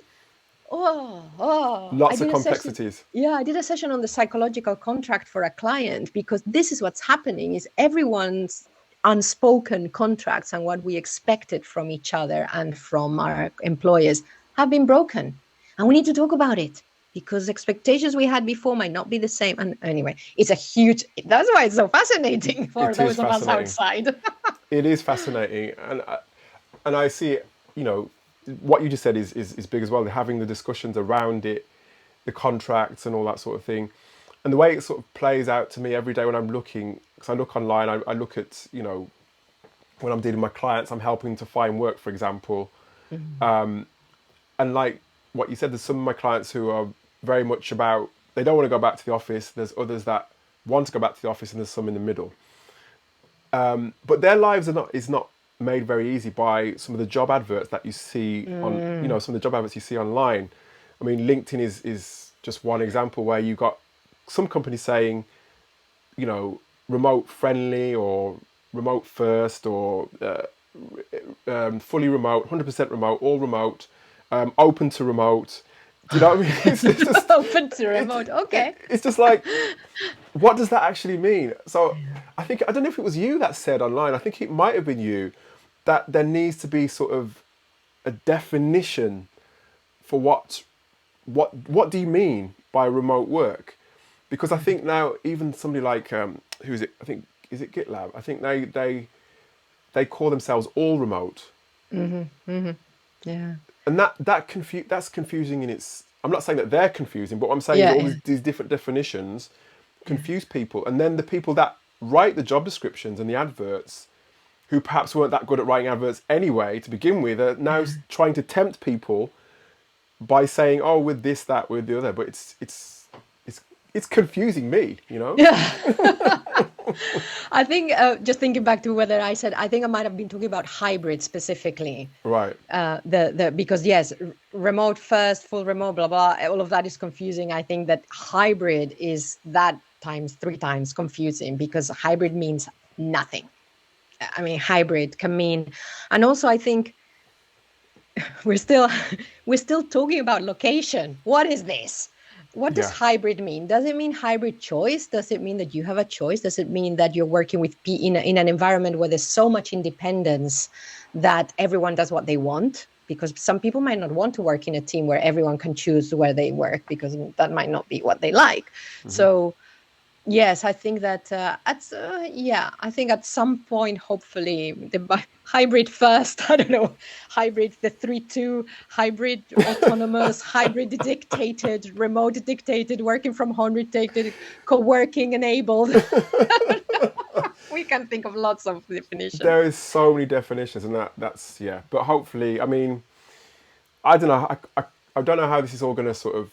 I Lots of did a session. complexities. Yeah, I did a session on the psychological contract for a client, because this is what's happening, is everyone's unspoken contracts and what we expected from each other and from our employers have been broken. And we need to talk about it, because expectations we had before might not be the same. And anyway, it's a huge, that's why it's so fascinating for It is those of us fascinating. outside. It is fascinating, and I see it. You know, what you just said is big as well. Having the discussions around it, the contracts and all that sort of thing, and the way it sort of plays out to me every day when I'm looking. Because I look online, I look at, you know, when I'm dealing with my clients, I'm helping to find work, for example, Mhm. and like what you said, there's some of my clients who are very much about, they don't want to go back to the office. There's others that want to go back to the office, and there's some in the middle. But their lives are not is not made very easy by some of the job adverts that you see on, you know, Mm. some of the job adverts you see online. I mean, LinkedIn is just one example where you got some companies saying, you know, remote friendly or remote first, or fully remote, 100% remote, all remote, open to remote. Do you know what I mean? It's just Open to remote. Okay. it's just like, what does that actually mean? So I think, I don't know if it was you that said online, I think it might have been you, that there needs to be sort of a definition for what do you mean by remote work? Because I think now even somebody like who is it? I think, is it GitLab? I think they call themselves all remote, Hmm. Hmm. Yeah. and that's confusing in its. I'm not saying that they're confusing, but what I'm saying is Yeah. all Yeah. these different definitions Yeah. confuse people, and then the people that write the job descriptions and the adverts, who perhaps weren't that good at writing adverts anyway to begin with, are now Yeah. trying to tempt people by saying, "Oh, with this, that, with the other." But it's confusing me, you know. Yeah. I think, just thinking back to whether I said, I think I might have been talking about hybrid specifically. Right. The because yes, remote first, full remote, blah blah, all of that is confusing. I think that hybrid is that times three times confusing, because hybrid means nothing. I mean, hybrid can mean, and also I think we're still we're still talking about location. What is this? What does Yeah. hybrid mean? Does it mean hybrid choice? Does it mean that you have a choice? Does it mean that you're working with in an environment where there's so much independence that everyone does what they want? Because some people might not want to work in a team where everyone can choose where they work, because that might not be what they like. So yes, I think that I think at some point, hopefully, hybrid first. I don't know, hybrid, the 3-2, hybrid autonomous, hybrid dictated, remote dictated, working from home dictated, co-working enabled. We can think of lots of definitions. There is so many definitions, and that's yeah. But hopefully, I mean, I don't know. I don't know how this is all going to sort of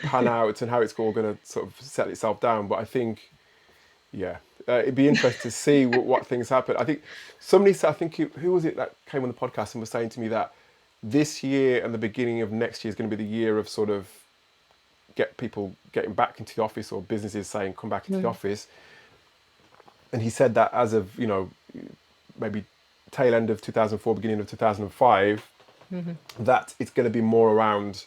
pan out, and how it's all going to sort of settle itself down. But I think, yeah, it'd be interesting to see what things happen. I think somebody said, I think who was it that came on the podcast and was saying to me that this year and the beginning of next year is going to be the year of sort of get people getting back into the office, or businesses saying come back into the Mm. office. And he said that as of, you know, maybe tail end of 2004, beginning of 2005, Mhm. that it's going to be more around,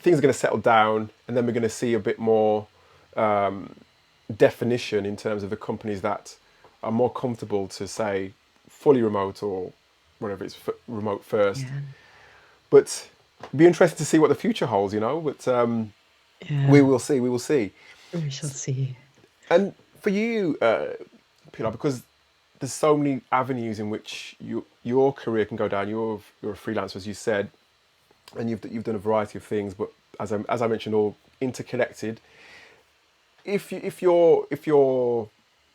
things are going to settle down, and then we're going to see a bit more definition in terms of the companies that are more comfortable to say fully remote, or whatever, it's remote first. Yeah. But be interested to see what the future holds, but we Yeah, will see, we will see. we shall see. And for you, Pilar, because there's so many avenues in which your career can go down. You're a freelancer, as you said, and you've done a variety of things, but as I mentioned, all interconnected. If your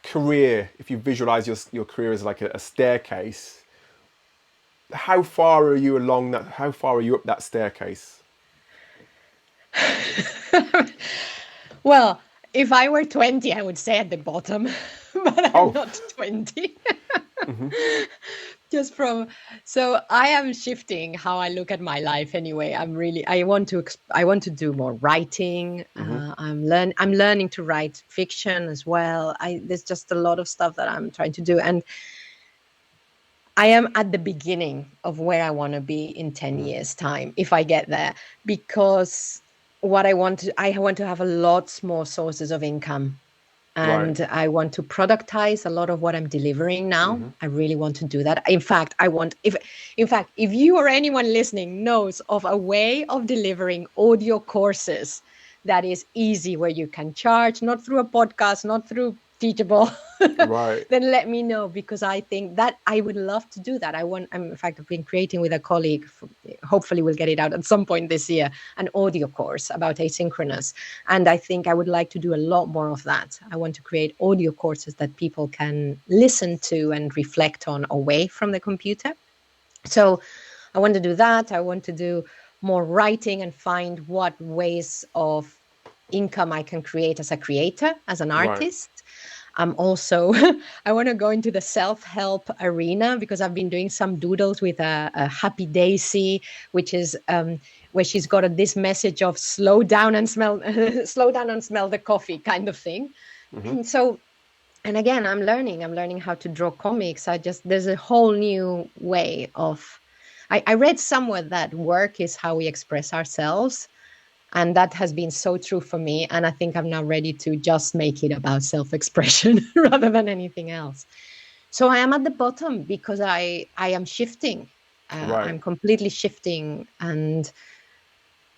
career, if you visualize your career as like a staircase, how far are you along that? How far are you up that staircase? Well, if I were 20, I would say at the bottom, but I'm Oh, not 20. Just from, so I am shifting how I look at my life anyway. I want to do more writing. I'm learning to write fiction as well. There's just a lot of stuff that I'm trying to do, and I am at the beginning of where I want to be in 10 years time if I get there, because I want to have a lot more sources of income, right. and I want to productize a lot of what I'm delivering now. I really want to do that. In fact, if you or anyone listening knows of a way of delivering audio courses that is easy, where you can charge, not through a podcast, not through Teachable, Right. then let me know, because I think that I would love to do that. In fact, I've been creating with a colleague, hopefully we'll get it out at some point this year, an audio course about asynchronous. And I think I would like to do a lot more of that. I want to create audio courses that people can listen to and reflect on away from the computer. So I want to do that. I want to do more writing and find what ways of income I can create as a creator, as an Right. artist. I'm also, I want to go into the self-help arena, because I've been doing some doodles with a Happy Daisy, which is where she's got this message of slow down and smell, slow down and smell the coffee kind of thing. So, and again, I'm learning how to draw comics. There's a whole new way of, I read somewhere that work is how we express ourselves. And that has been so true for me. And I think I'm now ready to just make it about self-expression rather than anything else. So I am at the bottom because I am shifting. Right. I'm completely shifting. And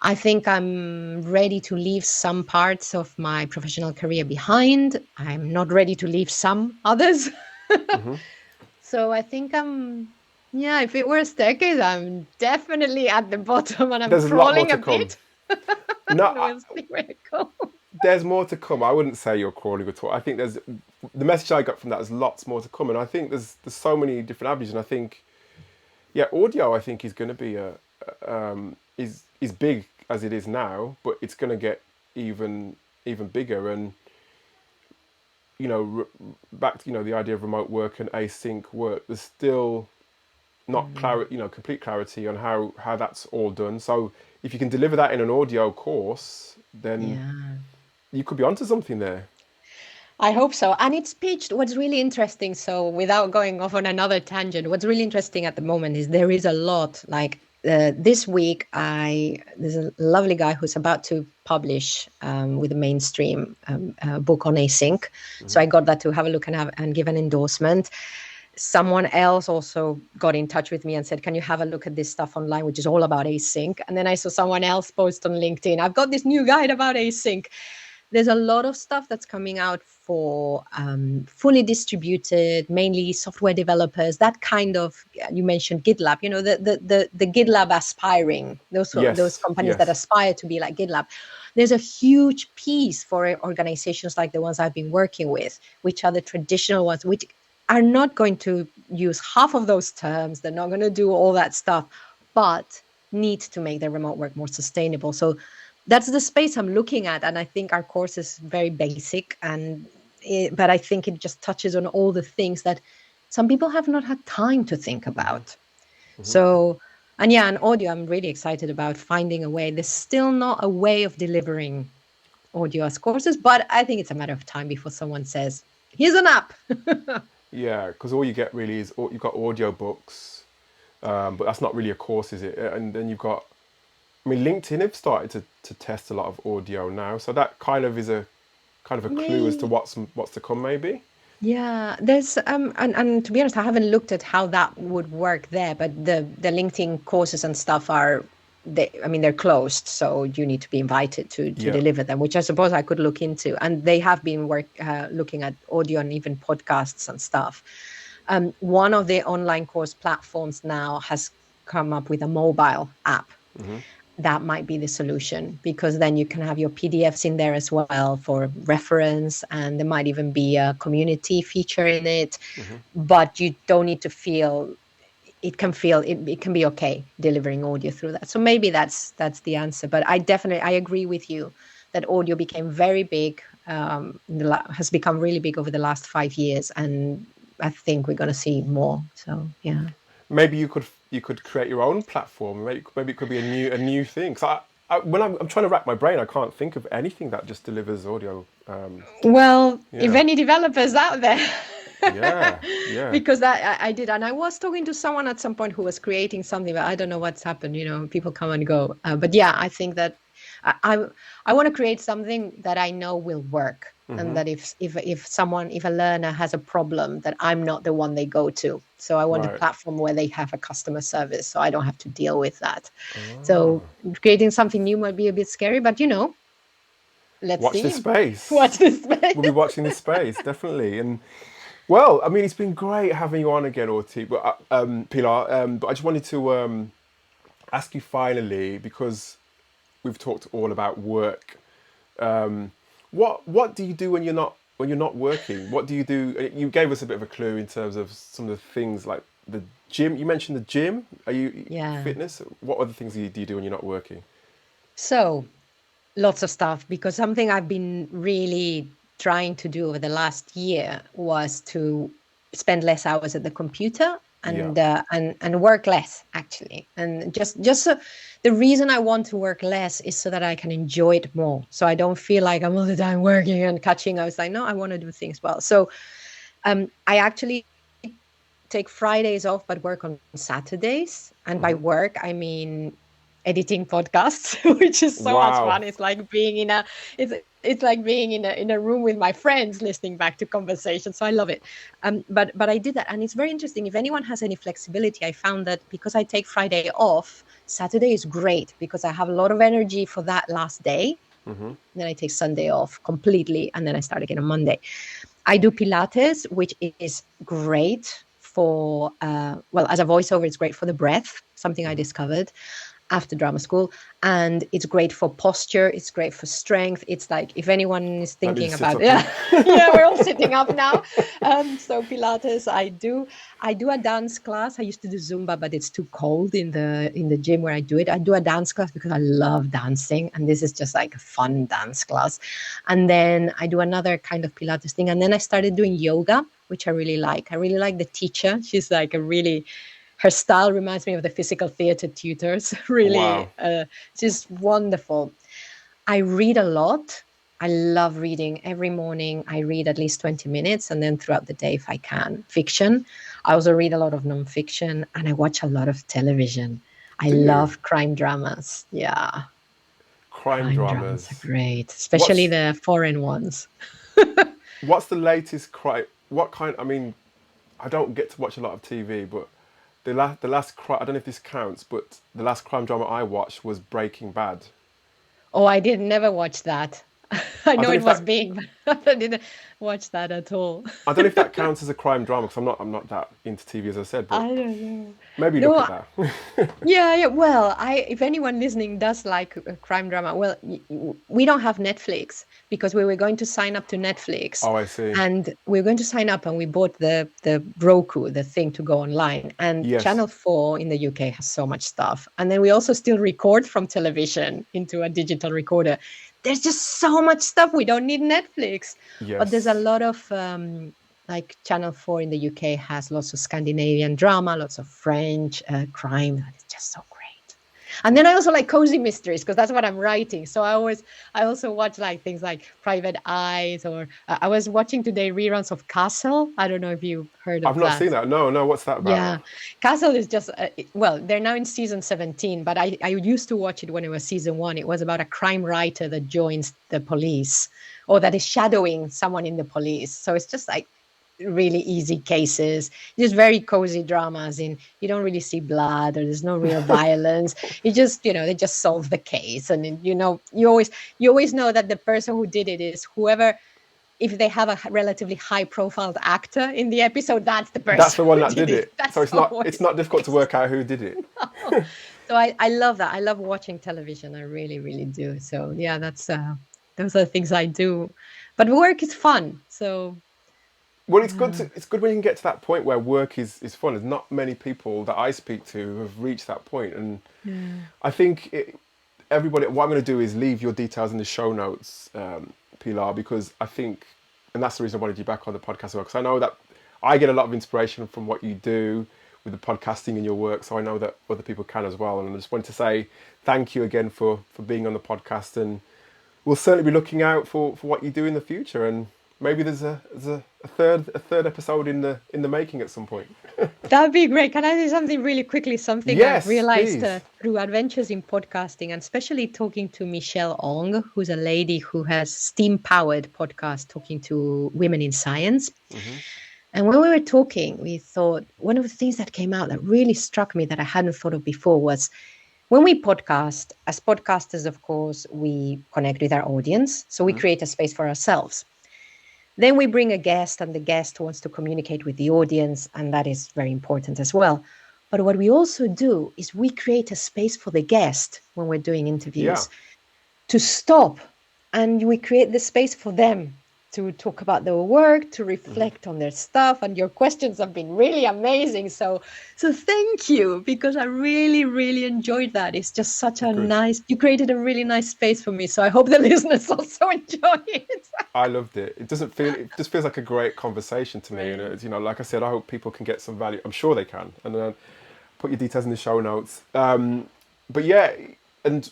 I think I'm ready to leave some parts of my professional career behind. I'm not ready to leave some others. So I think yeah, if it were a staircase, I'm definitely at the bottom and I'm There's a lot more crawling to a come. bit. No, And we'll see where it goes. there's more to come. I wouldn't say you're crawling at all. I think there's the message I got from that is lots more to come, and I think there's so many different avenues, and I think yeah, audio I think is going to be is big as it is now, but it's going to get even bigger, and back to the idea of remote work and async work. There's still not complete clarity on how that's all done. So if you can deliver that in an audio course, then Yeah. you could be onto something there. I hope so. And it's pitched. What's really interesting, so without going off on another tangent, what's really interesting at the moment is there is a lot. Like this week, there's a lovely guy who's about to publish with a mainstream book on async. So I got that to have a look and give an endorsement. Someone else also got in touch with me and said, can you have a look at this stuff online, which is all about async? And then I saw someone else post on LinkedIn, I've got this new guide about async. There's a lot of stuff that's coming out for fully distributed, mainly software developers, that kind of, you mentioned GitLab, the GitLab aspiring, those Yes, companies that yes, aspire to be like GitLab. There's a huge piece for organizations like the ones I've been working with, which are the traditional ones, which are not going to use half of those terms. They're not going to do all that stuff, but need to make their remote work more sustainable. So that's the space I'm looking at. And I think our course is very basic, but I think it just touches on all the things that some people have not had time to think about. So, and yeah, and audio, I'm really excited about finding a way. There's still not a way of delivering audio as courses, but I think it's a matter of time before someone says, here's an app. yeah. Because all you get really is you've got audio books, but that's not really a course, is it? And then you've got, I mean, LinkedIn have started to test a lot of audio now, so that kind of is a clue as to Me. what's to come, maybe. Yeah, there's and to be honest, I haven't looked at how that would work there, but the LinkedIn courses and stuff are they're closed, so you need to be invited to Yeah. deliver them, which I suppose I could look into. And they have been looking at audio and even podcasts and stuff. One of the online course platforms now has come up with a mobile app. Mm-hmm. That might be the solution, because then you can have your PDFs in there as well for reference, and there might even be a community feature in it. Mm-hmm. But you don't need to feel it can be okay delivering audio through that. So maybe that's the answer. But I agree with you that audio became very big, has become really big over the last 5 years, and I think we're going to see more. So yeah. Maybe you could create your own platform. Maybe it could be a new thing. So when I'm trying to rack my brain, I can't think of anything that just delivers audio. Well, if Yeah, any developers out there, yeah, yeah. because I did, and I was talking to someone at some point who was creating something, but I don't know what's happened. People come and go. But yeah, I think that I I want to create something that I know will work, and Mm-hmm. that if a learner has a problem, that I'm not the one they go to. So I want a Right. platform where they have a customer service, so I don't have to deal with that. So Ah. creating something new might be a bit scary, but let's Watch this see. space. What's this We'll be space? watching this space definitely. And well, I mean, it's been great having you on again, Orti. But Pilar. But I just wanted to ask you finally, because we've talked all about work. What do you do when you're not working? What do you do? You gave us a bit of a clue in terms of some of the things like the gym. You mentioned the gym. Are you Yeah. fitness? What other things do you do when you're not working? So lots of stuff, because something I've been really trying to do over the last year was to spend less hours at the computer, Yeah. and work less, actually. And just so, the reason I want to work less is so that I can enjoy it more. So I don't feel like I'm all the time working and catching. I was like, no, I want to do things well. So I actually take Fridays off, but work on Saturdays. And by Hmm. work, I mean editing podcasts, which is so much Wow. fun. It's like being in a room with my friends, listening back to conversations. So I love it. But I did that, and it's very interesting. If anyone has any flexibility, I found that because I take Friday off, Saturday is great because I have a lot of energy for that last day. Hmm. Then I take Sunday off completely, and then I start again on Monday. I do Pilates, which is great for, as a voiceover, it's great for the breath, something I Hmm. discovered after drama school. And it's great for posture. It's great for strength. It's like, if anyone is Let me thinking just sit about, up here. yeah, yeah, we're all sitting up now. So Pilates, I do a dance class. I used to do Zumba, but it's too cold in the gym where I do it. I do a dance class because I love dancing, and this is just like a fun dance class. And then I do another kind of Pilates thing. And then I started doing yoga, which I really like. I really like the teacher. She's like her style reminds me of the physical theater tutors. Really, Wow. she's wonderful. I read a lot. I love reading. Every morning I read at least 20 minutes, and then throughout the day, if I can, fiction. I also read a lot of nonfiction, and I watch a lot of television. I Do you? love crime dramas. Yeah, Crime crime dramas are dramas. great, especially What's the foreign ones. what's the latest crime? What kind? I mean, I don't get to watch a lot of TV, but the last crime. I don't know if this counts, but the last crime drama I watched was Breaking Bad. Oh, I did never watch that. I I know don't know it if was that big, but I didn't watch that at all. I don't know if that counts as a crime drama because I'm not that into TV as I said, but I don't know. maybe look at No, that. yeah, yeah. Well, if anyone listening does like a crime drama, well, we don't have Netflix because we were going to sign up to Netflix, Oh, I see. and we were going to sign up, and we bought the Roku, the thing to go online. And Yes. Channel 4 in the UK has so much stuff, and then we also still record from television into a digital recorder. There's just so much stuff. We don't need Netflix, but there's a Yes. lot of like Channel 4 in the UK has lots of Scandinavian drama, lots of French crime. And it's just so great. And then I also like cozy mysteries because that's what I'm writing. So I also watch like things like Private Eyes, or I was watching today reruns of Castle. I don't know if you heard I've of not seen that. that. No, no. What's that about? Yeah, Castle is just they're now in season 17, but I used to watch it when it was season 1. It was about a crime writer that joins the police, or that is shadowing someone in the police. So it's just like really easy cases, just very cozy dramas. In you don't really see blood or there's no real violence. You just they just solve the case, and then, you always know that the person who did it is whoever. If they have a relatively high profiled actor in the episode, that's the That's person the one who that did did it. it. So That's it's always not the difficult to case. work out who did it. So I love that. I love watching television. I really, really do. So yeah, that's those are the things I do. But work is fun. So Well, yeah. it's good when you can get to that point where work is fun. There's not many people that I speak to who have reached that point, and Yeah. I think everybody. What I'm going to do is leave your details in the show notes, Pilar, because I think, and that's the reason I wanted you back on the podcast as well, because I know that I get a lot of inspiration from what you do with the podcasting and your work, so I know that other people can as well. And I just wanted to say thank you again for being on the podcast, and we'll certainly be looking out for what you do in the future, and maybe there's a third episode in the making at some point. That'd be great. Can I say something really quickly? Something I've Yes, realized please. through adventures in podcasting, and especially talking to Michelle Ong, who's a lady who has steam-powered podcast talking to women in science. And when we were talking, we thought one of the things that came out that really struck me that I hadn't thought of before was when we podcast, as podcasters, of course, we connect with our audience. So we create a space for ourselves. Then we bring a guest, and the guest wants to communicate with the audience, and that is very important as well. But what we also do is we create a space for the guest when we're doing Yeah. interviews to stop, and we create the space for them to talk about their work, to reflect on their stuff. And your questions have been really amazing. So thank you, because I really, really enjoyed that. It's just such a Good. nice, you created a really nice space for me. So I hope the listeners also enjoy it. I loved it. It just feels like a great conversation to me. And Great. it's, like I said, I hope people can get some value. I'm sure they can. And put your details in the show notes. But yeah, and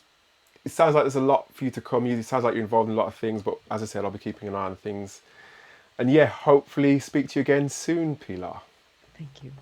it sounds like there's a lot for you to come. It sounds like you're involved in a lot of things. But as I said, I'll be keeping an eye on things. And yeah, hopefully speak to you again soon, Pilar. Thank you.